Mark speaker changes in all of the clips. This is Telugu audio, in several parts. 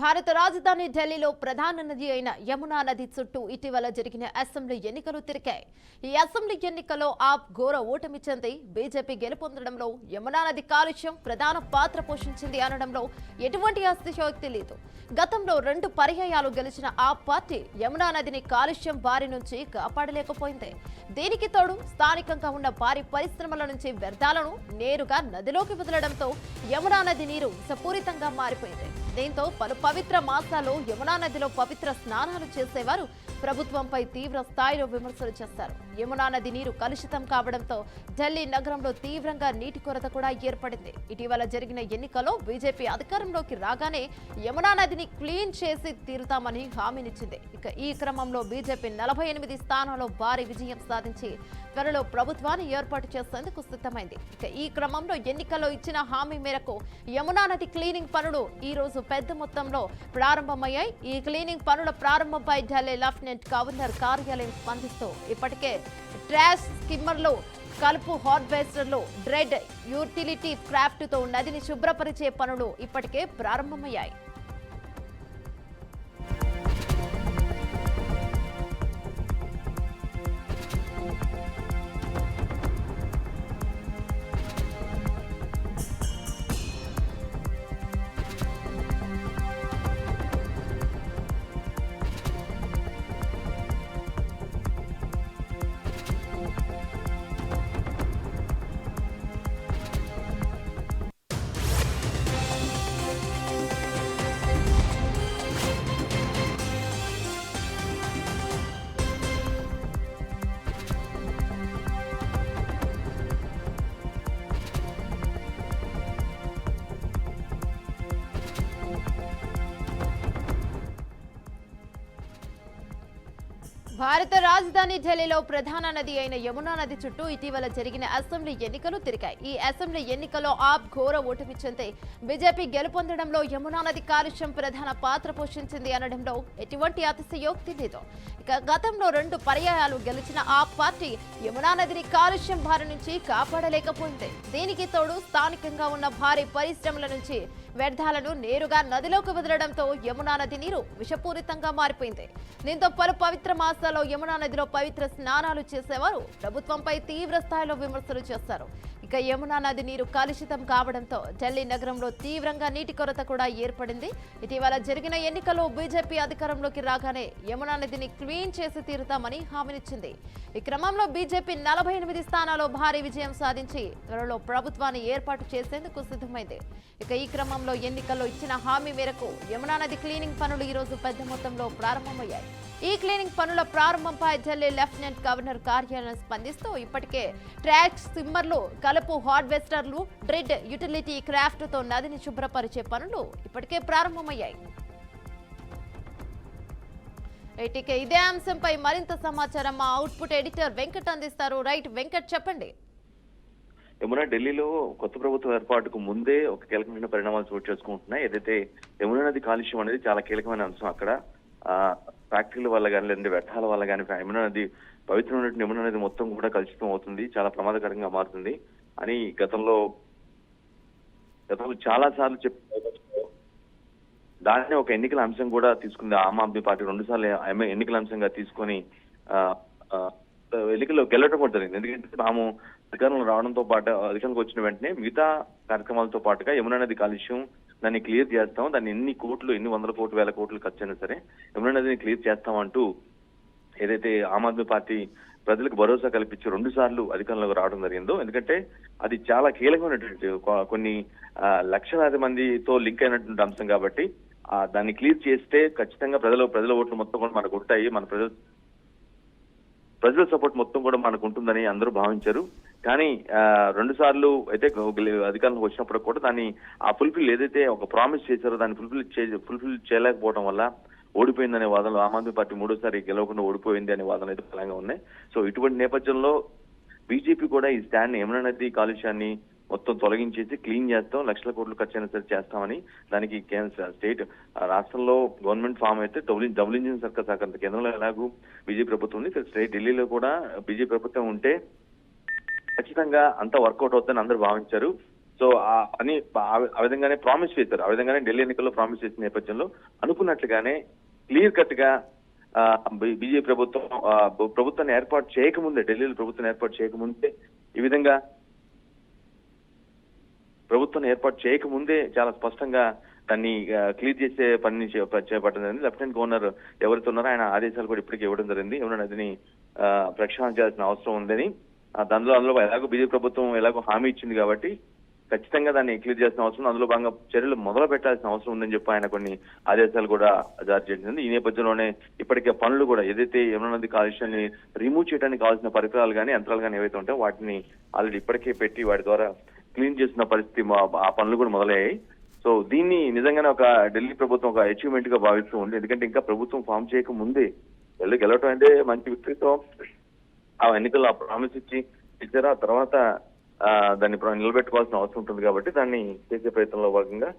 Speaker 1: భారత రాజధాని ఢిల్లీలో ప్రధాన నది అయిన యమునా నది చుట్టూ ఇటీవల జరిగిన అసెంబ్లీ ఎన్నికలు తిరిగాయి. ఈ అసెంబ్లీ ఎన్నికల్లో ఆప్ ఘోర ఓటమి చెంది బీజేపీ గెలుపొందడంలో యమునా నది కాలుష్యం ప్రధాన పాత్ర పోషించింది అనడంలో ఎటువంటి అతిశయోక్తి లేదు. గతంలో 2 పర్యాయాలు గెలిచిన ఆప్ పార్టీ యమునా నదిని కాలుష్యం బారి నుంచి కాపాడలేకపోయింది. దీనికి తోడు స్థానికంగా ఉన్న భారీ పరిశ్రమల నుంచి వ్యర్థాలను నేరుగా నదిలోకి వదలడంతో యమునా నది నీరు విషపూరితంగా మారిపోయింది. దీంతో పలు పవిత్ర మాసాల్లో యమునా నదిలో పవిత్ర స్నానాలు చేసేవారు ప్రభుత్వంపై తీవ్ర స్థాయిలో విమర్శలు చేశారు. యమునా నది నీరు కలుషితం కావడంతో ఢిల్లీ నగరంలో తీవ్రంగా నీటి కొరత కూడా ఏర్పడింది. ఇటీవల జరిగిన ఎన్నికల్లో బీజేపీ అధికారంలోకి రాగానే యమునా నదిని క్లీన్ చేసి తీరుతామని హామీనిచ్చింది. ఇక ఈ క్రమంలో బీజేపీ 48 స్థానాల్లో భారీ విజయం సాధించి త్వరలో ప్రభుత్వాన్ని ఏర్పాటు చేసేందుకు సిద్ధమైంది. ఇక ఈ క్రమంలో ఎన్నికల్లో ఇచ్చిన హామీ మేరకు యమునా నది క్లీనింగ్ పనులు ఈ రోజు పెద్ద మొత్తంలో ప్రారంభమయ్యాయి. ఈ క్లీనింగ్ పనుల ప్రారంభంపై ఢిల్లీ లెఫ్టినెంట్ గవర్నర్ కార్యాలయం స్పందిస్తూ ఇప్పటికే ట్రాష్ స్కిమ్మర్లు, కలుపు హార్వెస్టర్లు, డ్రెడ్ యూటిలిటీ క్రాఫ్ట్ తో నదిని శుభ్రపరిచే పనులు ఇప్పటికే ప్రారంభమయ్యాయి. భారత రాజధాని ఢిల్లీలో ప్రధాన నది అయిన యమునా నది చుట్టూ ఇటీవల జరిగిన అసెంబ్లీ ఎన్నికలు తిరిగాయి. ఈ అసెంబ్లీ ఎన్నికల్లో ఆప్ ఘోర ఓటమి చెంది బీజేపీ గెలుపొందడంలో యమునా నది కాలుష్యం ప్రధాన పాత్ర పోషించింది అనడంలో ఎటువంటి అతిశయోక్తి లేదు. ఇక గతంలో 2 పర్యాయాలు గెలిచిన ఆప్ పార్టీ యమునా నదిని కాలుష్యం బారి నుంచి కాపాడలేకపోయింది. దీనికి తోడు స్థానికంగా ఉన్న భారీ పరిశ్రమల నుంచి వ్యర్థాలను నేరుగా నదిలోకి వదలడంతో యమునా నది నీరు విషపూరితంగా మారిపోయింది. దీంతో పలు పవిత్ర మాసాల్లో యమునా నదిలో పవిత్ర స్నానాలు చేసేవారు ప్రభుత్వంపై తీవ్ర స్థాయిలో విమర్శలు చేశారు. ఇక యమునా నది నీరు కలుషితం కావడంతో ఢిల్లీ నగరంలో తీవ్రంగా నీటి కొరత కూడా ఏర్పడింది. ఇటీవల జరిగిన ఎన్నికల్లో బీజేపీ అధికారంలోకి రాగానే యమునా నదిని క్లీన్ చేసి తీరుతామని హామీనిచ్చింది. ఈ క్రమంలో బీజేపీ 48 స్థానాల్లో భారీ విజయం సాధించి త్వరలో ప్రభుత్వాన్ని ఏర్పాటు చేసేందుకు సిద్ధమైంది. ఇక ఈ క్రమంలో ఎన్నికల్లో ఇచ్చిన హామీ మేరకు యమునా నది క్లీనింగ్ పనులు ఈ రోజు పెద్ద మొత్తంలో ప్రారంభమయ్యాయి. ఈ క్లీనింగ్ పనుల ప్రారంభంపై ఢిల్లీ లెఫ్టినెంట్ గవర్నర్ కార్యాలయం స్పందిస్తూ ఇప్పటికే ట్రాక్ స్కిమ్మర్లు, కలుపు హార్వెస్టర్లు, డ్రెడ్ యూటిలిటీ క్రాఫ్ట్ తో నదిని శుభ్రపరిచే పనులు ఇప్పటికే ప్రారంభమయ్యాయి. ఇదే అంశంపై మరింత సమాచారం మా అవుట్పుట్ ఎడిటర్ వెంకట్ అందిస్తారు. రైట్ వెంకట్, చెప్పండి.
Speaker 2: యమునా ఢిల్లీలో కొత్త ప్రభుత్వం ఏర్పాటుకు ముందే ఒక కీలకమైన పరిణామాలు చోటు చేసుకుంటున్నాయి. ఏదైతే యమునా నది కాలుష్యం అనేది చాలా కీలకమైన అంశం. అక్కడ ఫ్యాక్టరీల వల్ల కానీ లేదంటే వ్యర్థాల వల్ల కానీ యమునా నది పవిత్రమైన యమునా నది మొత్తం కూడా కలుషితం అవుతుంది, చాలా ప్రమాదకరంగా మారుతుంది అని గతంలో చాలా సార్లు దాన్ని ఒక ఎన్నికల అంశం కూడా తీసుకుంది ఆమ్ ఆద్మీ పార్టీ. 2 సార్లు ఎన్నికల అంశంగా తీసుకొని ఎన్నికల్లో గెలవడం కూడా జరిగింది. ఎందుకంటే తాము అధికారంలో రావడంతో పాటు అధికారంలోకి వచ్చిన వెంటనే మిగతా కార్యక్రమాలతో పాటుగా యమునా నది కాలుష్యం దాన్ని క్లియర్ చేస్తాం, దాన్ని ఎన్ని వందల కోట్లు, వేల కోట్లు ఖర్చు అయినా సరే యమునా నదిని క్లియర్ చేస్తామంటూ ఏదైతే ఆమ్ ఆద్మీ పార్టీ ప్రజలకు భరోసా కల్పించి 2 సార్లు అధికారంలోకి రావడం జరిగిందో, ఎందుకంటే అది చాలా కీలకమైనటువంటి కొన్ని లక్షలాది మందితో లింక్ అయినటువంటి అంశం కాబట్టి దాన్ని క్లియర్ చేస్తే ఖచ్చితంగా ప్రజల ఓట్లు మొత్తం కూడా మనకు ఉంటాయి, మన ప్రజల సపోర్ట్ మొత్తం కూడా మనకు ఉంటుందని అందరూ భావించారు. కానీ 2 సార్లు అయితే అధికారంలోకి వచ్చినప్పుడు కూడా దాన్ని ఫుల్ఫిల్ ఏదైతే ఒక ప్రామిస్ చేశారో దాన్ని ఫుల్ఫిల్ చేయలేకపోవడం వల్ల ఓడిపోయిందనే వాదనలు ఆమ్ ఆద్మీ పార్టీ 3వ సారి గెలవకుండా ఓడిపోయింది అనే వాదనలు అయితే బలంగా ఉన్నాయి. సో ఇటువంటి నేపథ్యంలో బీజేపీ కూడా ఈ స్టాండ్ యమునా నది కాలుష్యాన్ని మొత్తం తొలగించేసి క్లీన్ చేస్తాం, లక్షల కోట్లు ఖర్చు అయినా సరే చేస్తామని దానికి స్టేట్ రాష్ట్రంలో గవర్నమెంట్ ఫామ్ అయితే డబుల్ ఇంజిన్ సర్కార్ సహకారం కేంద్రంలో ఎలాగూ బీజేపీ ప్రభుత్వం ఉంది, స్టేట్ ఢిల్లీలో కూడా బీజేపీ ప్రభుత్వం ఉంటే ఖచ్చితంగా అంతా వర్కౌట్ అవుతుందని అందరూ భావించారు. సో సో అని ఆ విధంగానే ప్రామిస్ చేశారు. ఆ విధంగానే ఢిల్లీ ఎన్నికల్లో ప్రామిస్ చేసిన నేపథ్యంలో అనుకున్నట్లుగానే క్లియర్ కట్ గా బీజేపీ ప్రభుత్వాన్ని ఏర్పాటు చేయకముందే, ఢిల్లీలో ప్రభుత్వం ఏర్పాటు చేయకముందే ఈ విధంగా ప్రభుత్వం ఏర్పాటు చేయకముందే చాలా స్పష్టంగా దాన్ని క్లియర్ చేసే పని చేపట్టింది. లెఫ్టినెంట్ గవర్నర్ ఎవరైతే ఉన్నారో ఆయన ఆదేశాలు కూడా ఇప్పటికే ఇవ్వడం జరిగింది. యమునా నదిని ప్రక్షాళన చేయాల్సిన అవసరం ఉందని. అందులో ఎలాగో బీజేపీ ప్రభుత్వం ఎలాగో హామీ ఇచ్చింది కాబట్టి ఖచ్చితంగా దాన్ని క్లియర్ చేయాల్సిన అవసరం, అందులో భాగంగా చర్యలు మొదలు పెట్టాల్సిన అవసరం ఉందని చెప్పి ఆయన కొన్ని ఆదేశాలు కూడా జారీ చేసింది. ఈ నేపథ్యంలోనే ఇప్పటికే పనులు కూడా ఏదైతే యమునా నది కాలుష్యాన్ని రిమూవ్ చేయడానికి కావాల్సిన పరికరాలు కానీ యంత్రాలు కానీ ఏవైతే ఉంటాయో వాటిని ఆల్రెడీ ఇప్పటికే పెట్టి వాటి ద్వారా క్లీన్ చేసిన పరిస్థితి, ఆ పనులు కూడా మొదలయ్యాయి. సో దీన్ని నిజంగానే ఒక ఢిల్లీ ప్రభుత్వం ఒక అచీవ్మెంట్ గా భావిస్తూ ఉంది. ఎందుకంటే ఇంకా ప్రభుత్వం ఫామ్ చేయక ముందే గెలవటం అంటే మంచి విక్టరీతో ఆ ఎన్నికల్లో ఆ ప్రామిస్ ఇచ్చారు. ఆ తర్వాత దాన్ని నిలబెట్టుకోవాల్సిన అవసరం ఉంటుంది కాబట్టి దాన్ని చేసే ప్రయత్నంలో భాగంగా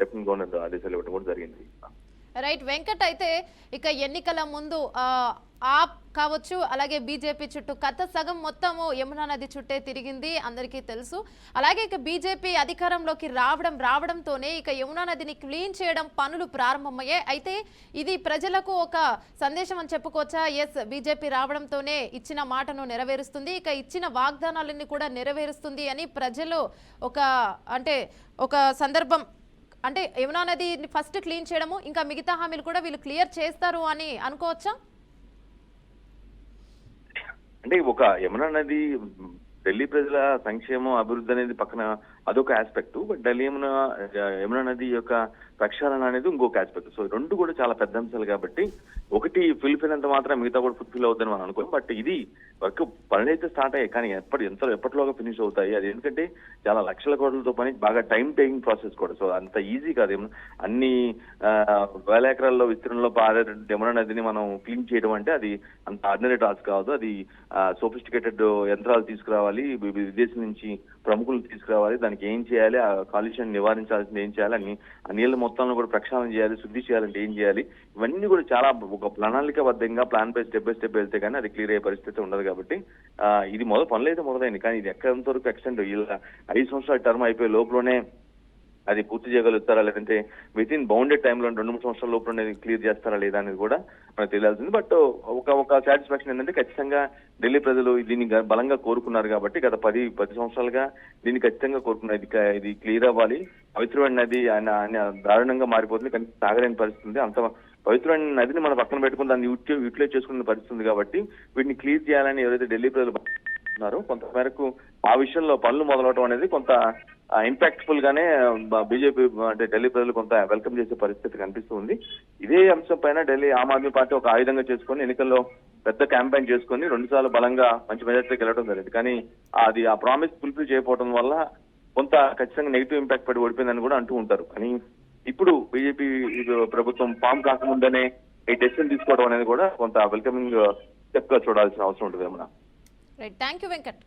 Speaker 2: లెఫ్టినెంట్ గవర్నర్ ఆదేశాలు ఇవ్వడం కూడా జరిగింది.
Speaker 1: రైట్ వెంకట్, అయితే ఇక ఎన్నికల ముందు ఆప్ కావచ్చు, అలాగే బీజేపీ చుట్టూ కథ సగం మొత్తము యమునా నది చుట్టే తిరిగింది, అందరికీ తెలుసు. అలాగే ఇక బీజేపీ అధికారంలోకి రావడంతోనే ఇక యమునా నదిని క్లీన్ చేయడం పనులు ప్రారంభమయ్యాయి. అయితే ఇది ప్రజలకు ఒక సందేశం అని చెప్పుకోవచ్చా? ఎస్, బీజేపీ రావడంతోనే ఇచ్చిన మాటను నెరవేరుస్తుంది, ఇక ఇచ్చిన వాగ్దానాలన్నీ కూడా నెరవేరుస్తుంది అని ప్రజలు ఒక సందర్భం, అంటే యమునా నది ఫస్ట్ క్లీన్ చేయడము, ఇంకా మిగతా హామీలు కూడా వీళ్ళు క్లియర్ చేస్తారు అని అనుకోవచ్చా?
Speaker 2: అంటే ఒక యమునా నది ఢిల్లీ ప్రజల సంక్షేమం, అభివృద్ధి అనేది పక్కన అదొక ఆస్పెక్ట్, బట్ యమునా నది యొక్క ప్రక్షాళన అనేది ఇంకొక ఆస్పెక్ట్. సో రెండు కూడా చాలా పెద్ద అంశాలు కాబట్టి ఒకటి ఫుల్ఫిల్ అంత మాత్రం మిగతా కూడా ఫుల్ఫిల్ అవుతుందని మనం అనుకోం. బట్ ఇది వర్క్ పనులు అయితే స్టార్ట్ అయ్యాయి, కానీ ఎప్పటిలోగా ఫినిష్ అవుతాయి. అది ఎందుకంటే చాలా లక్షల కోట్లతో పని, బాగా టైం టేకింగ్ ప్రాసెస్ కూడా. సో అంత ఈజీ కాదు. అన్ని వేల ఎకరాల్లో విస్తీర్ణంలో పారే యమునా నదిని మనం క్లీన్ చేయడం అంటే అది అంత ఆర్డినరీ టాస్క్ కాదు. అది సోఫిస్టికేటెడ్ యంత్రాలు తీసుకురావాలి, విదేశం నుంచి ప్రముఖులు తీసుకురావాలి, దానికి ఏం చేయాలి, ఆ కాలుష్యాన్ని నివారించాల్సింది ఏం చేయాలి, ఆ నీళ్ళ మొత్తంలో కూడా ప్రక్షాళన చేయాలి, శుద్ధి చేయాలంటే ఏం చేయాలి, ఇవన్నీ కూడా చాలా ఒక ప్రణాళికాబద్ధంగా ప్లాన్ బై స్టెప్ వెళ్తే కానీ అది క్లియర్ అయ్యే పరిస్థితి ఉండదు. కాబట్టి ఇది పనులు అయితే మొదలైంది, కానీ ఇది ఎక్కడంత వరకు ఎక్స్టెండ్ 5 సంవత్సరాల టర్మ్ అయిపోయే లోపలనే అది పూర్తి చేయగలుగుతారా, లేదంటే విత్ ఇన్ బౌండెడ్ టైంలో 2-3 సంవత్సరాల లోపల క్లియర్ చేస్తారా లేదా అనేది కూడా మనకు తెలియాల్సింది. బట్ ఒక సాటిస్ఫాక్షన్ ఏంటంటే ఖచ్చితంగా ఢిల్లీ ప్రజలు దీన్ని బలంగా కోరుకున్నారు కాబట్టి గత 10 సంవత్సరాలుగా దీన్ని ఖచ్చితంగా కోరుకున్నారు. ఇది క్లియర్ అవ్వాలి, పవిత్రమైన నది దారుణంగా మారిపోతుంది, కానీ తాగలేని పరిస్థితి. అంత పవిత్రమైన నదిని మన పక్కన పెట్టుకుని దాన్ని యూటిలైజ్ చేసుకునే పరిస్థితి ఉంది. కాబట్టి వీటిని క్లియర్ చేయాలని ఎవరైతే ఢిల్లీ ప్రజలు కొంత మేరకు ఆ విషయంలో పనులు మొదలవడం అనేది కొంత ఇంపాక్ట్ఫుల్ గానే బీజేపీ అంటే ఢిల్లీ ప్రజలు కొంత వెల్కమ్ చేసే పరిస్థితి కనిపిస్తుంది. ఇదే అంశం పైన ఢిల్లీ ఆమ్ ఆద్మీ పార్టీ ఒక ఆయుధంగా చేసుకుని ఎన్నికల్లో పెద్ద క్యాంపెయిన్ చేసుకుని 2 సార్లు బలంగా మంచి మెజార్టీకి వెళ్ళడం జరిగింది. కానీ అది ఆ ప్రామిస్ ఫుల్ఫిల్ చేయకపోవడం వల్ల కొంత ఖచ్చితంగా నెగిటివ్ ఇంపాక్ట్ పడి ఓడిపోయిందని కూడా అంటూ ఉంటారు. కానీ ఇప్పుడు బీజేపీ ప్రభుత్వం ఫామ్ కాకముందనే ఈ డెసిషన్ తీసుకోవడం అనేది కూడా కొంత వెల్కమింగ్ స్టెప్ గా చూడాల్సిన అవసరం ఉంటుంది. ఏమన్నా
Speaker 1: రైట్, థ్యాంక్ యూ వెంకట్.